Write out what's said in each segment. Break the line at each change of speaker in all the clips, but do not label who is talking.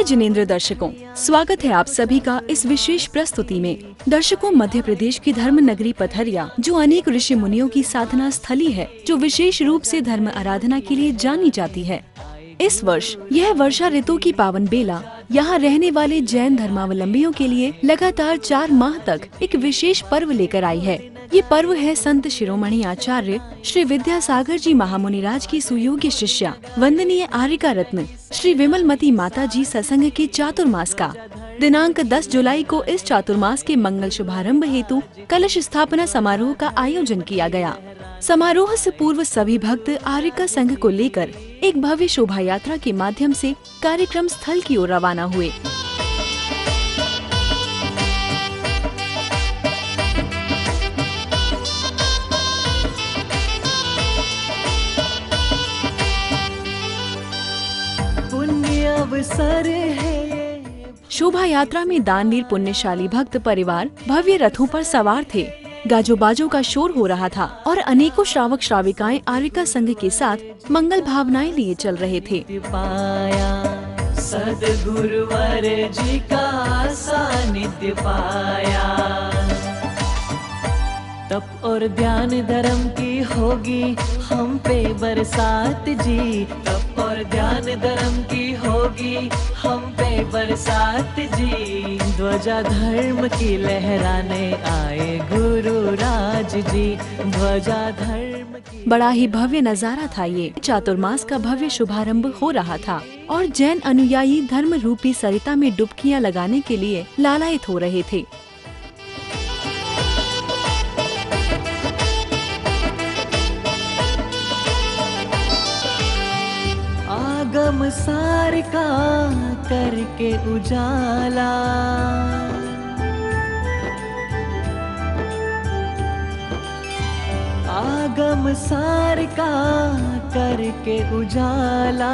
जय जिनेंद्र दर्शकों, स्वागत है आप सभी का इस विशेष प्रस्तुति में। दर्शकों, मध्य प्रदेश की धर्म नगरी पथरिया, जो अनेक ऋषि मुनियों की साधना स्थली है, जो विशेष रूप से धर्म आराधना के लिए जानी जाती है। इस वर्ष यह वर्षा ऋतु की पावन बेला यहाँ रहने वाले जैन धर्मावलंबियों के लिए लगातार 4 माह तक एक विशेष पर्व लेकर आई है। ये पर्व है संत शिरोमणि आचार्य श्री विद्यासागर जी महामुनिराज की सुयोग्य शिष्या वंदनीय आर्यका रत्न श्री विमलमती माता जी सत्संग के चातुर्मास का। दिनांक 10 जुलाई को इस चातुर्मास के मंगल शुभारंभ हेतु कलश स्थापना समारोह का आयोजन किया गया। समारोह से पूर्व सभी भक्त आर्यका संघ को लेकर एक भव्य शोभा यात्रा के माध्यम से कार्यक्रम स्थल की ओर रवाना हुए। शोभा यात्रा में दानवीर पुण्यशाली भक्त परिवार भव्य रथों पर सवार थे। गाजो बाजों का शोर हो रहा था और अनेकों श्रावक श्राविकाएं आर्यका संघ के साथ मंगल भावनाएं लिए चल रहे थे।
सद्गुरुवर जी का सानिध्य पाया, तप और ध्यान धर्म की होगी हम पे बरसात जी। तप और ध्यान धर्म की होगी हम पे बरसात जी। ध्वजा धर्म की लहराने आए गुरु राज जी। ध्वजा धर्म की।
बड़ा ही भव्य नजारा था ये। चातुर्मास का भव्य शुभारंभ हो रहा था और जैन अनुयायी धर्म रूपी सरिता में डुबकियां लगाने के लिए लालायित हो रहे थे।
आगम सार का करके उजाला, आगम सार का करके उजाला।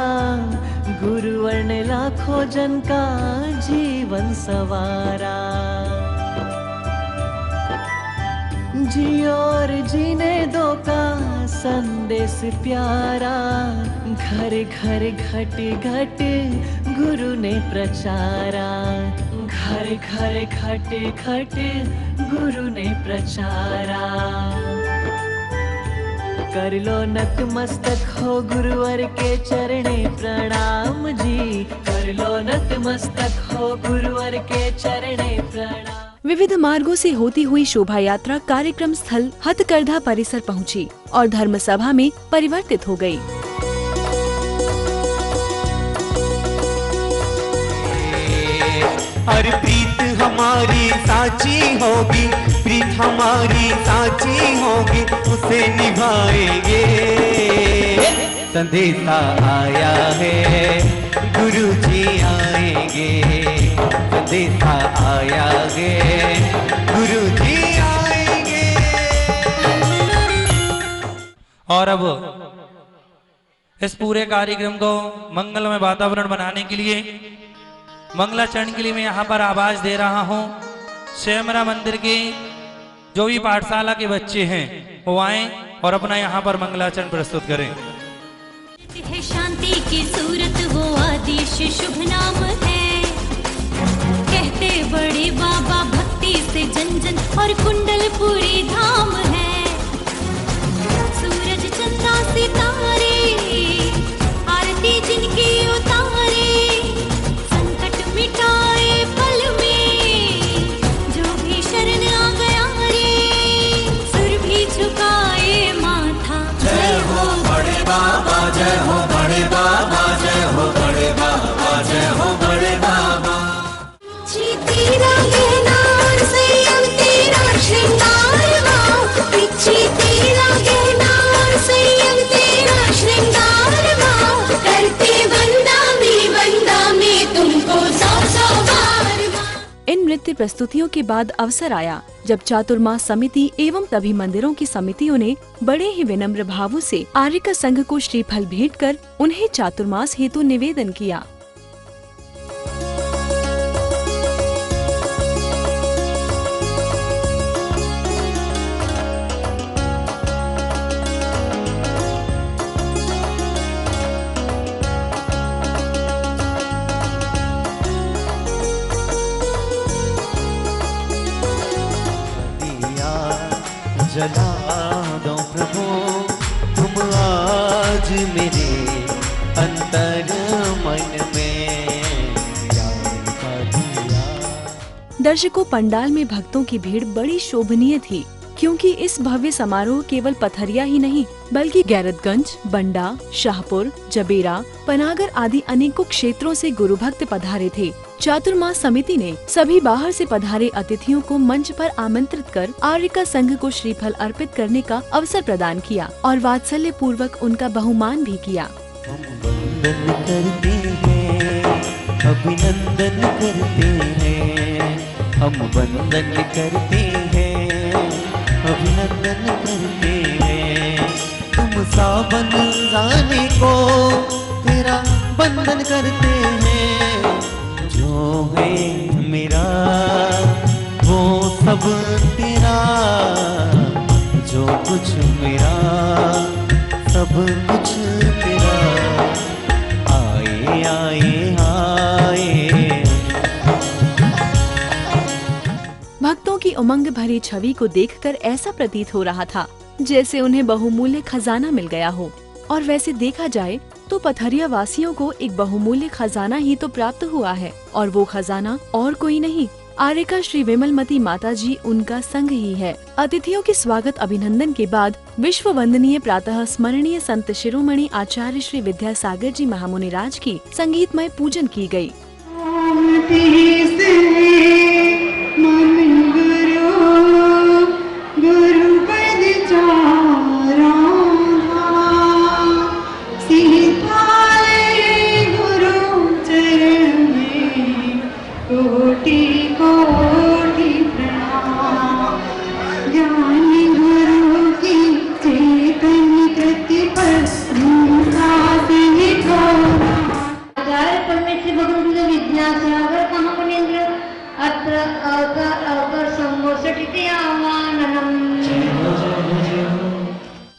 गुरुवर ने लाखों जन का जीवन सवारा। जी और जीने दो का संदेश प्यारा। घर घर घट घट गुरु ने प्रचारा। घर घर घट घट गुरु ने प्रचारा। कर लो नतमस्तक हो गुरुवर के चरणे प्रणाम जी। कर लो नतमस्तक हो गुरुवर के चरणे प्रणाम।
विविध मार्गों से होती हुई शोभा यात्रा कार्यक्रम स्थल हथकरघा परिसर पहुंची और धर्म सभा में परिवर्तित हो गई।
हर प्रीत हमारी साची होगी, प्रीत हमारी साची होगी, उसे निभाएंगे। संदेशा आया है गुरु जी आएंगे। संदेशा आया है गुरु जी आएंगे।
और अब इस पूरे कार्यक्रम को मंगलमय वातावरण बनाने के लिए, मंगलाचरण के लिए मैं यहाँ पर आवाज दे रहा हूँ। श्यामरा मंदिर के जो भी पाठशाला के बच्चे हैं वो आए और अपना यहाँ पर मंगलाचरण प्रस्तुत करें।
है शांति की सूरत वो आदिश शुभ नाम है। कहते बड़े बाबा भक्ति से जन जन और कुंडलपुरी धाम है। सूरज चंदा सितारे आरती जिनकी उतारे। संकट मिटाए पल में जो भी शरण आ गया रे। सुर भी झुकाए माथा।
जय हो बड़े बाबा, जय हो बड़े बाबा, जय हो बड़े बाबा, जय हो बड़े बाबा।
तेरा गहना और संयम तेरा श्रृंगार वाओ। पीछे तेरा गहना और संयम तेरा श्रृंगार वाओ। करते वंदा में तुमको 100 बार।
इन नृत्य प्रस्तुतियों के बाद अवसर आया जब चातुर्मास समिति एवं सभी मंदिरों की समितियों ने बड़े ही विनम्र भावों से आर्यका संघ को श्रीफल भेंट कर उन्हें चातुर्मास हेतु निवेदन किया।
जला दो प्रभु तुम आज मेरे अंतर मन में याद का दिया।
दर्शकों, पंडाल में भक्तों की भीड़ बड़ी शोभनीय थी, क्योंकि इस भव्य समारोह केवल पथरिया ही नहीं बल्कि गैरतगंज, बंडा, शाहपुर, जबेरा, पनागर आदि अनेकों क्षेत्रों से गुरु भक्त पधारे थे। चातुर्मास समिति ने सभी बाहर से पधारे अतिथियों को मंच पर आमंत्रित कर आर्यिका संघ को श्रीफल अर्पित करने का अवसर प्रदान किया और वात्सल्य पूर्वक उनका बहुमान भी किया।
हम वंदन करते हैं, अभिनंदन करते हैं, हम वंदन करते हैं, अभिनंदन करते हैं। तुम सावन जाने को तेरा बंधन करते हैं। जो है मेरा वो सब तेरा, जो कुछ मेरा सब कुछ तेरा। आए आए आए।
भक्तों की उमंग भरी छवि को देखकर ऐसा प्रतीत हो रहा था जैसे उन्हें बहुमूल्य खजाना मिल गया हो। और वैसे देखा जाए तो पथरिया वासियों को एक बहुमूल्य खजाना ही तो प्राप्त हुआ है, और वो खजाना और कोई नहीं, आर्यिका श्री विमलमती माता जी उनका संग ही है। अतिथियों के स्वागत अभिनंदन के बाद विश्व वंदनीय प्रातः स्मरणीय संत शिरोमणि आचार्य श्री विद्यासागर जी महामुनिराज की संगीतमय पूजन की गई।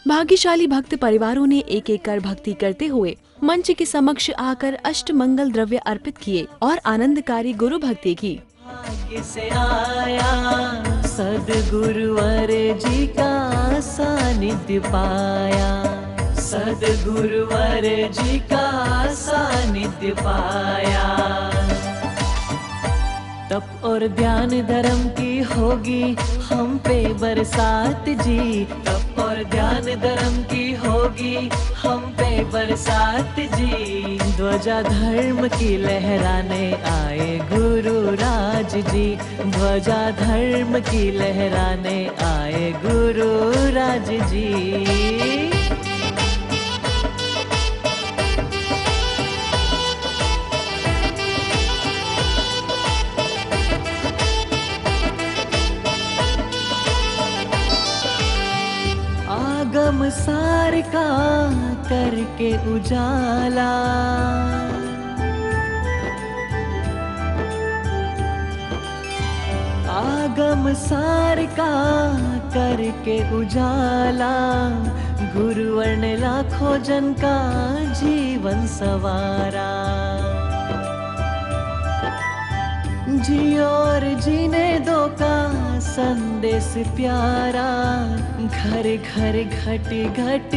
भाग्यशाली भक्त परिवारों ने एक एक कर भक्ति करते हुए मंच के समक्ष आकर अष्ट मंगल द्रव्य अर्पित किए और आनंदकारी गुरु भक्ति की।
भाग्य से आया सदगुरुवर जी का सानिध्य पाया, सदगुरुवर जी का सानिध्य पाया। तप और ध्यान धर्म की होगी हम पे बरसात जी, तप और ध्यान धर्म की होगी हम पे बरसात जी। ध्वजा धर्म की लहराने आए गुरु राज जी, ध्वजा धर्म की लहराने आए गुरु राज जी। आगम सार का करके उजाला, आगम सार का करके उजाला। गुरुवर ने लाखों जन का जीवन सवारा, जी और जीने दो का संदेश प्यारा। घर घर घट घट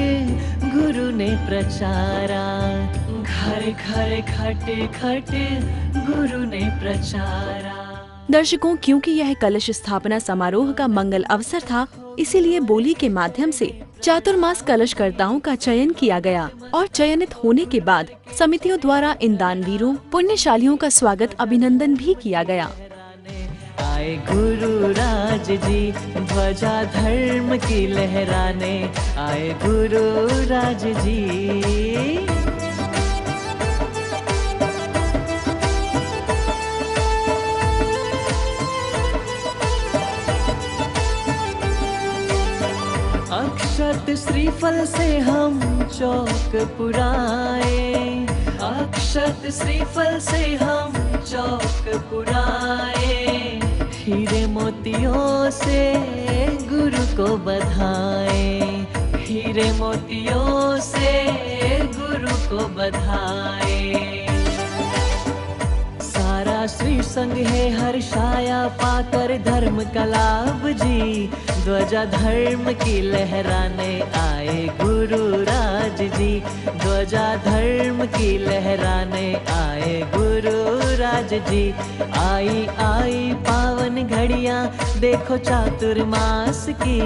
गुरु ने प्रचारा, घर घर घट घट गुरु ने प्रचारा।
दर्शकों, क्योंकि यह कलश स्थापना समारोह का मंगल अवसर था, इसीलिए बोली के माध्यम से चातुर्मास कलशकर्ताओं का चयन किया गया और चयनित होने के बाद समितियों द्वारा इन दानवीरों पुण्यशालियों का स्वागत अभिनंदन भी किया गया।
आए गुरु राज जी, ध्वजा धर्म की लहराने आए गुरु राज जी। अक्षत श्रीफल से हम चौक पुराए, अक्षत श्रीफल से हम चौक पुराए। हीरे मोतियों से गुरु को बधाए, हीरे मोतियों से गुरु को बधाए। सारा श्री संग है हर्षाया पाकर धर्म का लाभ जी। ध्वजा धर्म की लहराने आए गुरु राज जी। ध्वजा धर्म की लहराने आए गुरु राज जी। आई आई पावन घड़ियां देखो चातुर्मास की।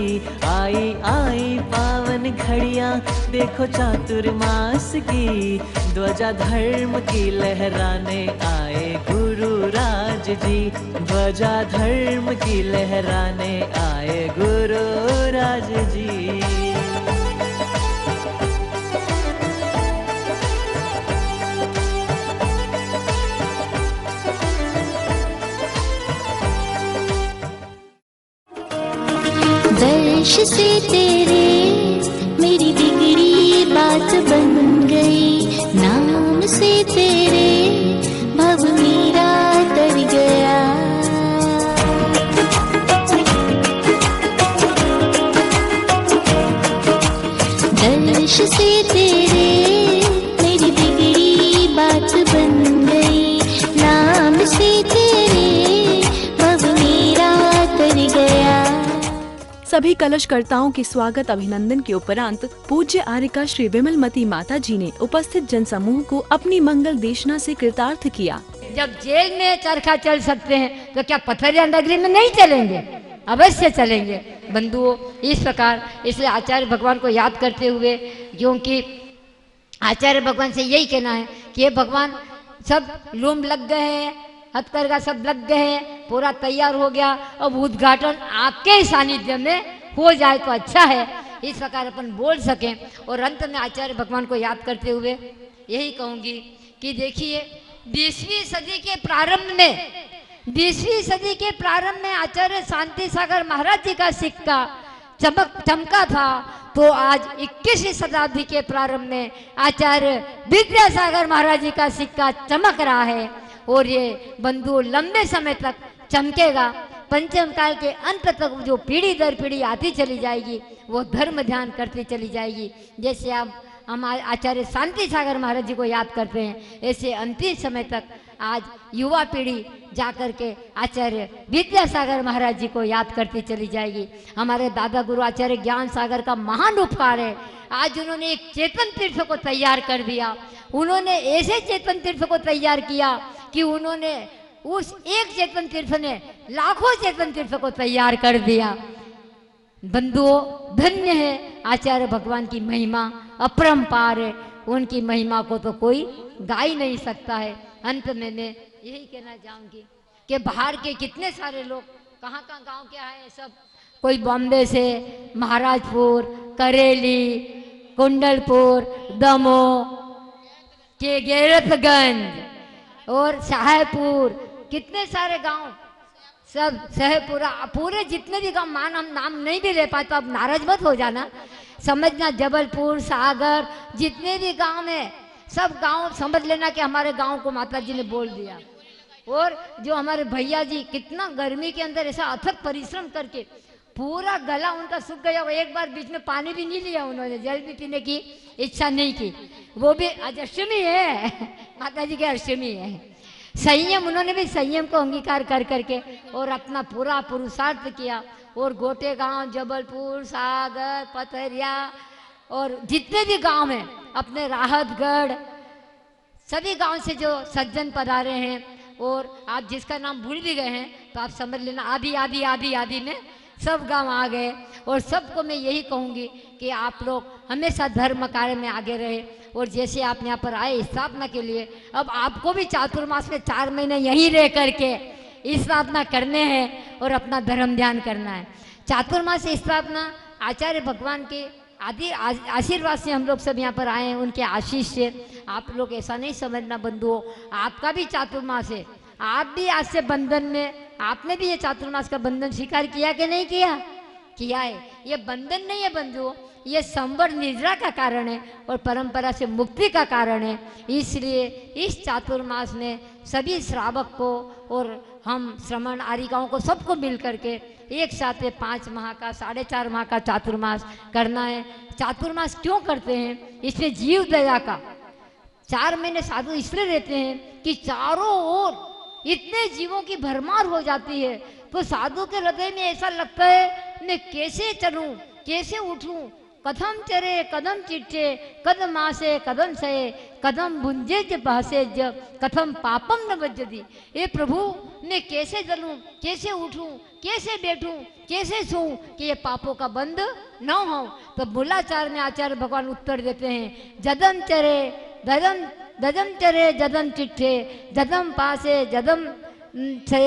आई आई पावन घड़ियां देखो चातुर्मास की। ध्वजा धर्म की लहराने आए गुरु राज जी। ध्वजा धर्म की लहराने आए गुरु राज जी।
दर्श से तेरे मेरी बिगड़ी बात बन गई। नाम से तेरे भव मेरा तर गया। दर्श से तेरे मेरी बिगड़ी बात बन गई। नाम से तेरे भव मेरा तर गया।
सभी कलशकर्ताओं के स्वागत अभिनंदन के उपरांत पूज्य आर्यका श्री विमलमती माता जी ने उपस्थित जनसमूह को अपनी मंगल देशना से कृतार्थ किया।
जब जेल में चरखा चल सकते हैं तो क्या पथरिया नगरी में नहीं चलेंगे? अवश्य चलेंगे बंधुओं। इस प्रकार इसलिए आचार्य भगवान को याद करते हुए, क्योंकि आचार्य भगवान से यही कहना है कि ये भगवान सब लूम लग गए हैं, हथकरघा सब लग गए हैं, पूरा तैयार हो गया, अब उद्घाटन आपके सानिध्य में हो जाए तो अच्छा है। इस प्रकार अपन बोल सकें। और अंत में आचार्य भगवान को याद करते हुए यही कहूँगी कि देखिए 20वीं सदी के प्रारंभ में आचार्य शांति सागर महाराज जी का सिक्का चमका था, तो आज 21वीं शताब्दी के प्रारंभ में आचार्य विद्यासागर महाराज जी का सिक्का चमक रहा है। और ये बंधुओं लंबे समय तक चमकेगा। पंचम काल के अंत तक जो पीढ़ी दर पीढ़ी आती चली जाएगी वो धर्म ध्यान करती चली जाएगी। जैसे अब हम आचार्य शांति सागर महाराज जी को याद करते हैं, ऐसे अंतिम समय तक आज युवा पीढ़ी जाकर के आचार्य विद्यासागर महाराज जी को याद करती चली जाएगी। हमारे दादा गुरु आचार्य ज्ञान सागर का महान उपकार है। आज उन्होंने एक चेतन तीर्थ को तैयार कर दिया। उन्होंने ऐसे चेतन तीर्थ को तैयार किया कि उन्होंने उस एक चेतन तीर्थ ने लाखों चेतन तीर्थ को तैयार कर दिया। बंधुओं धन्य है आचार्य भगवान की महिमा अपरंपार है। उनकी महिमा को तो कोई गा ही नहीं सकता है। अंत में मैं यही कहना चाहूंगी कि बाहर के कितने सारे लोग कहाँ गांव के आए, सब कोई बॉम्बे से, महाराजपुर, करेली, कुंडलपुर, दमोह के गैरतगंज और शाहपुर, कितने सारे गांव, सब शहपुरा, पूरे जितने भी गांव हम नाम नहीं भी ले पाए तो अब नाराज मत हो जाना, समझना। जबलपुर, सागर, जितने भी गांव है सब गांव समझ लेना कि हमारे गांव को माता जी ने बोल दिया। और जो हमारे भैया जी कितना गर्मी के अंदर ऐसा अथक परिश्रम करके पूरा गला उनका सूख गया, वो एक बार बीच में पानी भी नहीं लिया उन्होंने, जल भी पीने की इच्छा नहीं की। वो भी आज अष्टमी है, माता जी की अष्टमी है। संयम, उन्होंने भी संयम को अंगीकार कर करके और अपना पूरा पुरुषार्थ किया। और गोटे गांव, जबलपुर, सागर, पथरिया और जितने भी गांव हैं, अपने राहतगढ़, सभी गांव से जो सज्जन पधारे हैं, और आप जिसका नाम भूल भी गए हैं तो आप समझ लेना आदि में सब गांव आ गए। और सबको मैं यही कहूँगी कि आप लोग हमेशा धर्म कार्य में आगे रहे। और जैसे आप यहाँ पर आए स्थापना के लिए, अब आपको भी चातुर्मास में 4 महीने यहीं रह करके स्थापना करने हैं और अपना धर्म ध्यान करना है। चातुर्मास स्थापना आचार्य भगवान के आदि आशीर्वाद से हम लोग सब यहाँ पर आए हैं, उनके आशीष से। आप लोग ऐसा नहीं समझना बंधुओं, आपका भी चातुर्मास है, आप भी आज से बंधन में, आपने भी ये चातुर्मास का बंधन स्वीकार किया कि नहीं किया? किया है। ये बंधन नहीं है बंधुओं, ये संवर निद्रा का कारण है और परंपरा से मुक्ति का कारण है। इसलिए इस चातुर्मास में सभी श्रावक को और हम श्रमण आरिकाओं को सबको मिल करके एक साथ 5 माह का 4.5 माह का चातुर्मास करना है। चातुर्मास क्यों करते हैं? इसमें जीव दया का 4 महीने साधु इसलिए रहते हैं कि चारों ओर इतने जीवों की भरमार हो जाती है, तो साधु के हृदय में ऐसा लगता है मैं कैसे चलूं, कैसे उठूं, कथम चरे कदम चिट्ठे कदम आसे कदम सहे कदम भुंजे ज भासे ज कथम पापम न बज्जति। ये प्रभु मैं कैसे चलूं, कैसे उठूं, कैसे बैठूं, कैसे सोऊं कि ये पापों का बंद न हो। तो मूलाचार में आचार्य भगवान उत्तर देते हैं, जदम चरे ददम चरे जदम चिट्ठे जदम पासे जदम से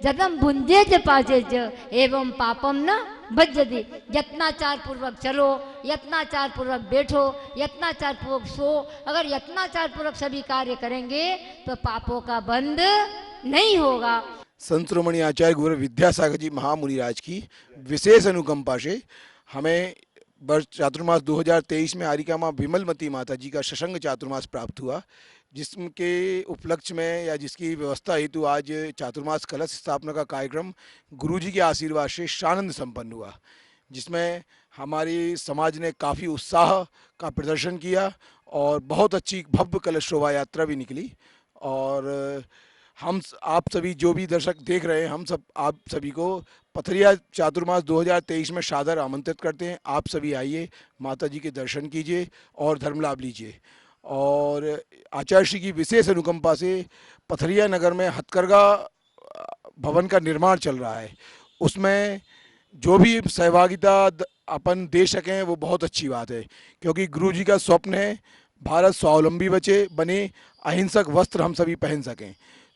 जदम भुंजे ज पासे ज एवं पापम न बज्जति। यत्नाचार पूर्वक चलो, यत्नाचार पूर्वक बैठो, यत्नाचार पूर्वक सो। अगर यत्नाचार पूर्वक सभी कार्य करेंगे तो पापों का बंद नहीं होगा।
संत शिरोमणि आचार्य गुरु विद्यासागर जी महामुनिराज की विशेष अनुकंपा से हमें वर्ष चातुर्मास 2023 में आरिका माँ विमलमती माता जी का सशंग चातुर्मास प्राप्त हुआ, जिसके उपलक्ष्य में या जिसकी व्यवस्था हेतु आज चातुर्मास कलश स्थापना का कार्यक्रम गुरुजी के आशीर्वाद से सानंद संपन्न हुआ, जिसमें हमारी समाज ने काफ़ी उत्साह का प्रदर्शन किया और बहुत अच्छी भव्य कलश शोभा यात्रा भी निकली। और हम आप सभी जो भी दर्शक देख रहे हैं, हम सब आप सभी को पथरिया चातुर्मास 2023 में सादर आमंत्रित करते हैं। आप सभी आइए, माता जी के दर्शन कीजिए और धर्म लाभ लीजिए। और आचार्य श्री की विशेष अनुकंपा से पथरिया नगर में हथकरघा भवन का निर्माण चल रहा है, उसमें जो भी सहभागिता अपन दे सकें वो बहुत अच्छी बात है, क्योंकि गुरु जी का स्वप्न है भारत स्वावलंबी बने, अहिंसक वस्त्र हम सभी पहन सकें।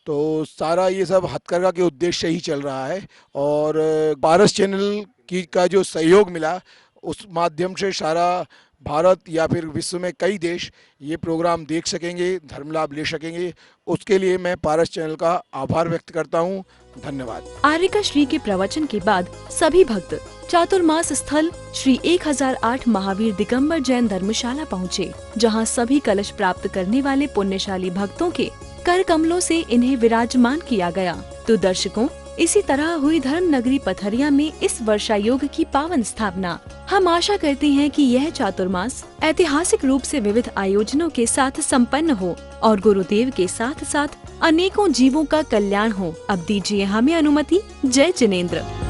तो सारा ये सब हथकरघा के उद्देश्य से ही चल रहा है। और पारस चैनल का जो सहयोग मिला, उस माध्यम से सारा भारत या फिर विश्व में कई देश ये प्रोग्राम देख सकेंगे, धर्म लाभ ले सकेंगे। उसके लिए मैं पारस चैनल का आभार व्यक्त करता हूँ। धन्यवाद।
आर्यिका श्री के प्रवचन के बाद सभी भक्त चातुर्मास स्थल श्री 1008 महावीर दिगंबर जैन धर्मशाला पहुँचे, जहाँ सभी कलश प्राप्त करने वाले पुण्यशाली भक्तों के कर कमलों से इन्हें विराजमान किया गया। तो दर्शकों, इसी तरह हुई धर्म नगरी पथरिया में इस वर्षा योग की पावन स्थापना। हम आशा करते हैं कि यह चातुर्मास ऐतिहासिक रूप से विविध आयोजनों के साथ संपन्न हो और गुरुदेव के साथ साथ अनेकों जीवों का कल्याण हो। अब दीजिए हमें अनुमति। जय जिनेंद्र।